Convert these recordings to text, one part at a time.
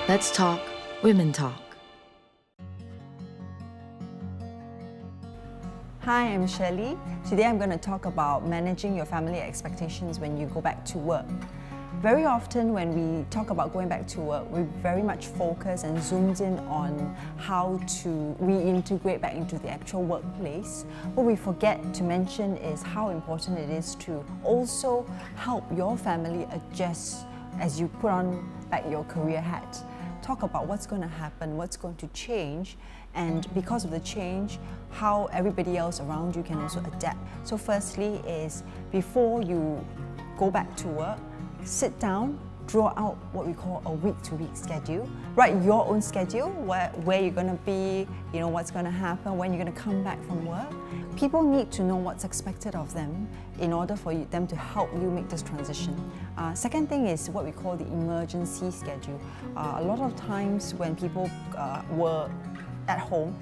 Let's talk Women Talk. Hi, I'm Sher-Li. Today I'm going to talk about managing your family expectations when you go back to work. Very often when we talk about going back to work, we very much focus and zoomed in on how to reintegrate back into the actual workplace. What we forget to mention is how important it is to also help your family adjust as you put on back your career hat. Talk about what's going to happen, what's going to change, and because of the change, how everybody else around you can also adapt. So firstly is, before you go back to work, sit down, draw out what we call a week-to-week schedule. Write your own schedule, where you're going to be, what's going to happen, when you're going to come back from work. People need to know what's expected of them in order for them to help you make this transition. Second thing is what we call the emergency schedule. A lot of times when people were at home,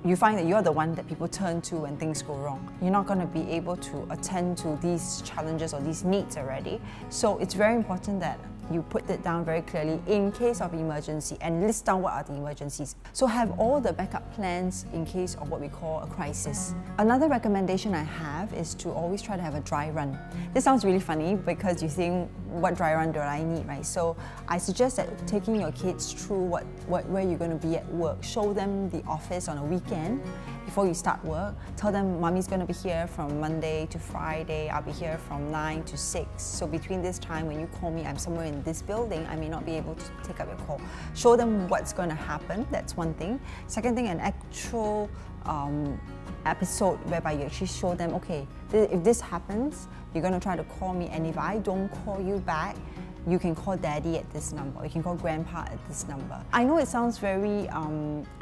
you find that you're the one that people turn to when things go wrong. You're not going to be able to attend to these challenges or these needs already. So it's very important that you put it down very clearly in case of emergency and list down what are the emergencies. So have all the backup plans in case of what we call a crisis. Another recommendation I have is to always try to have a dry run. This sounds really funny because you think, what dry run do I need, right? So I suggest that taking your kids through where you're going to be at work. Show them the office on a weekend before you start work. Tell them mommy's going to be here from Monday to Friday. I'll be here from 9 to 6. So between this time when you call me, I'm somewhere in this building, I may not be able to take up your call. Show them what's going to happen. That's one thing. Second thing, an actual episode whereby you actually show them, okay, if this happens, you're going to try to call me, and if I don't call you back, you can call daddy at this number, you can call grandpa at this number. I know it sounds very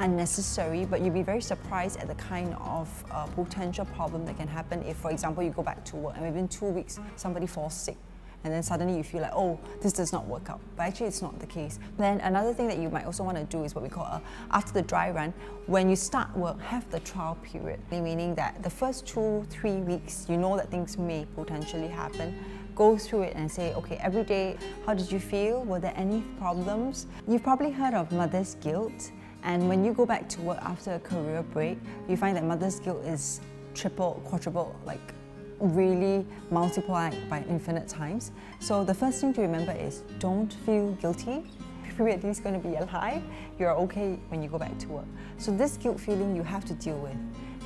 unnecessary, but you'll be very surprised at the kind of potential problem that can happen if, for example, you go back to work and within 2 weeks somebody falls sick. And then suddenly you feel like, oh, this does not work out. But actually it's not the case. Then another thing that you might also want to do is what we call after the dry run. When you start work, have the trial period. Meaning that the first 2-3 weeks, you know that things may potentially happen. Go through it and say, okay, every day, how did you feel? Were there any problems? You've probably heard of mother's guilt. And when you go back to work after a career break, you find that mother's guilt is triple, quadruple, like really multiplied by infinite times. So the first thing to remember is don't feel guilty. You're at least going to be alive. You're okay when you go back to work. So this guilt feeling you have to deal with,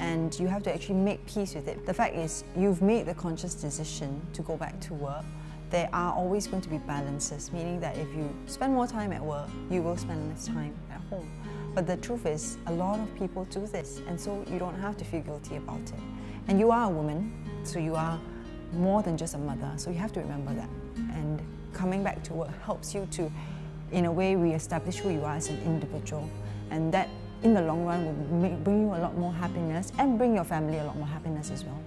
and you have to actually make peace with it. The fact is, you've made the conscious decision to go back to work. There are always going to be balances, meaning that if you spend more time at work, you will spend less time at home. But the truth is, a lot of people do this, and so you don't have to feel guilty about it. And you are a woman, so you are more than just a mother, so you have to remember that. And coming back to work helps you to, in a way, re-establish who you are as an individual. And that, in the long run, will bring you a lot more happiness and bring your family a lot more happiness as well.